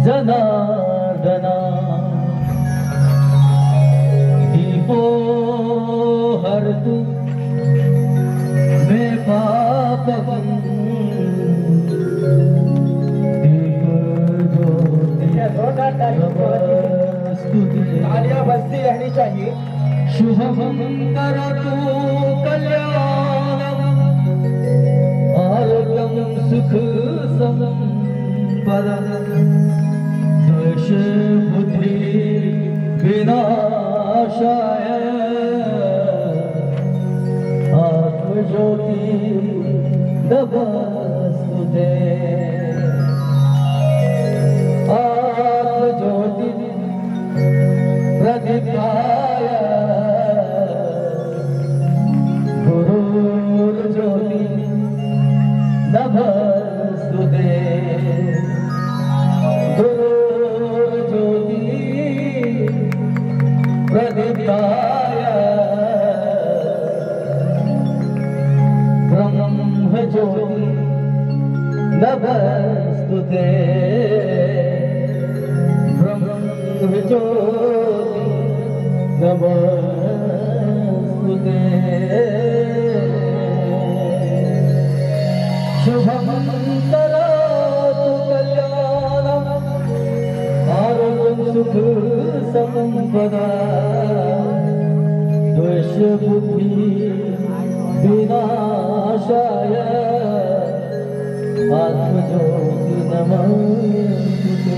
जनार्दना दीपो हरतु मे पापम दीप ज्योति तालियां बजती रहनी चाहिए। शुभम करतु कल्याणम आरोग्यम सुख संपदम द्वेष बुद्धि विनाशाय आत्मज्योति नमस्तुते आत्मज्योति प्रदीप्ताय गुरुर्ज्योति नमस्तुते गुरुर्ज्योति प्रदीप्ताय ब्रह्मज्योति नमस्तुते ब्रह्मज्योति नमस्तुते शुभं करोतु कल्याणं आरोग्यं सुख संपदा द्वेष बुद्धि विनाशाय आत्मज्योति नमस्तुते